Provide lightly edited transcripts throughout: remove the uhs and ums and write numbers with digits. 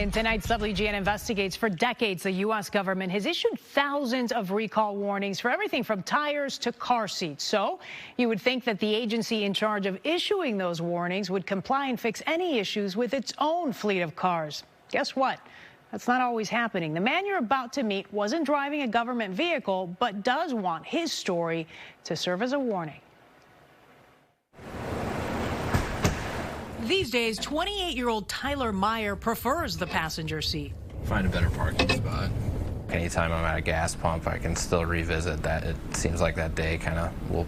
In tonight's WGN Investigates, for decades, the U.S. government has issued thousands of recall warnings for everything from tires to car seats. So you would think that the agency in charge of issuing those warnings would comply and fix any issues with its own fleet of cars. Guess what? That's not always happening. The man you're about to meet wasn't driving a government vehicle, but does want his story to serve as a warning. These days, 28-year-old Tyler Meyer prefers the passenger seat. Find a better parking spot. Anytime I'm at a gas pump, I can still revisit that. It seems like that day kind of will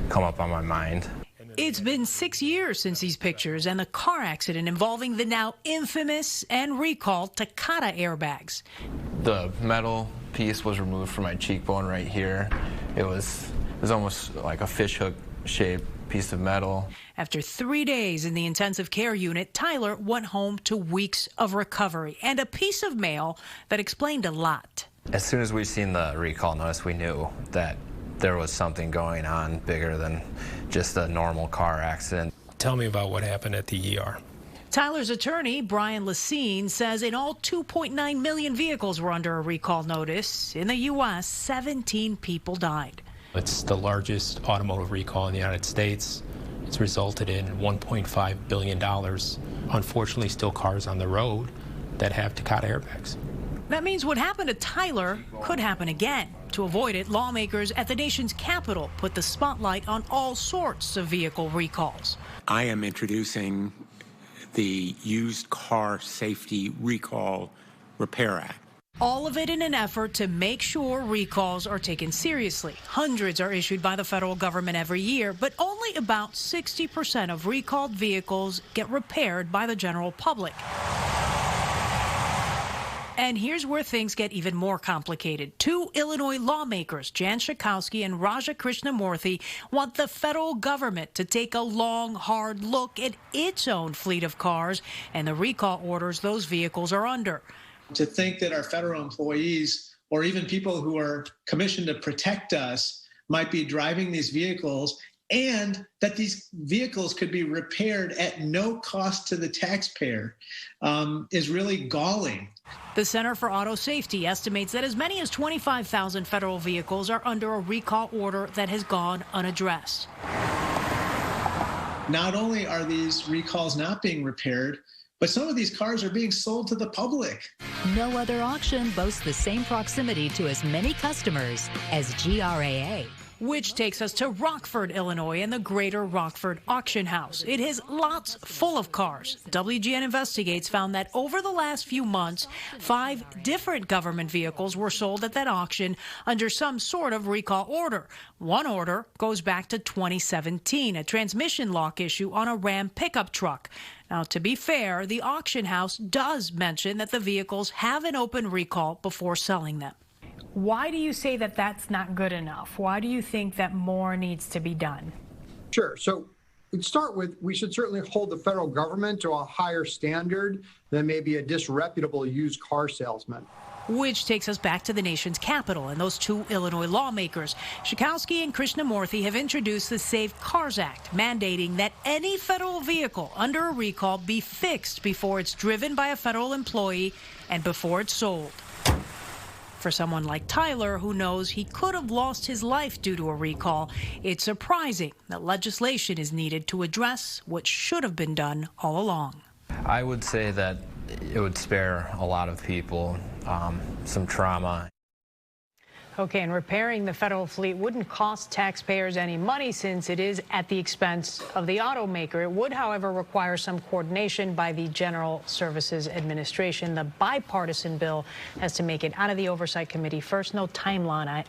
come up on my mind. It's been 6 years since these pictures and the car accident involving the now infamous and recalled Takata airbags. The metal piece was removed from my cheekbone right here. It was almost like a fishhook shaped piece of metal. After 3 days in the intensive care unit, Tyler went home to weeks of recovery and a piece of mail that explained a lot. As soon as we seen the recall notice, we knew that there was something going on bigger than just a normal car accident. Tell me about what happened at the ER. Tyler's attorney, Brian Lacine, says in all 2.9 million vehicles were under a recall notice. In the U.S., 17 people died. It's the largest automotive recall in the United States. It's resulted in $1.5 billion. Unfortunately, still cars on the road that have Takata airbags. That means what happened to Tyler could happen again. To avoid it, lawmakers at the nation's capital put the spotlight on all sorts of vehicle recalls. I am introducing the Used Car Safety Recall Repair Act. All of it in an effort to make sure recalls are taken seriously. Hundreds are issued by the federal government every year, but only about 60% of recalled vehicles get repaired by the general public. And here's where things get even more complicated. Two Illinois lawmakers, Jan Schakowsky and Raja Krishnamoorthi, want the federal government to take a long, hard look at its own fleet of cars and the recall orders those vehicles are under. To think that our federal employees or even people who are commissioned to protect us might be driving these vehicles and that these vehicles could be repaired at no cost to the taxpayer is really galling. The Center for Auto Safety estimates that as many as 25,000 federal vehicles are under a recall order that has gone unaddressed. Not only are these recalls not being repaired, but some of these cars are being sold to the public. No other auction boasts the same proximity to as many customers as GRAA. Which takes us to Rockford, Illinois, and the Greater Rockford Auction House. It has lots full of cars. WGN Investigates found that over the last few months, 5 different government vehicles were sold at that auction under some sort of recall order. One order goes back to 2017, a transmission lock issue on a Ram pickup truck. Now, to be fair, the auction house does mention that the vehicles have an open recall before selling them. Why do you say that that's not good enough? Why do you think that more needs to be done? Sure. So we'd start with, we should certainly hold the federal government to a higher standard than maybe a disreputable used car salesman. Which takes us back to the nation's capital and those two Illinois lawmakers. Schakowsky and Krishnamoorthi have introduced the Save Cars Act, mandating that any federal vehicle under a recall be fixed before it's driven by a federal employee and before it's sold. For someone like Tyler, who knows he could have lost his life due to a recall, it's surprising that legislation is needed to address what should have been done all along. I would say that it would spare a lot of people some trauma. Okay, and repairing the federal fleet wouldn't cost taxpayers any money since it is at the expense of the automaker. It would, however, require some coordination by the General Services Administration. The bipartisan bill has to make it out of the Oversight Committee first. No timeline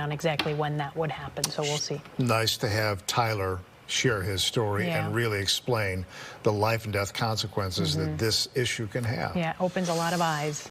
on exactly when that would happen, so we'll see. Nice to have Tyler share his story and really explain the life and death consequences that this issue can have. Yeah, it opens a lot of eyes.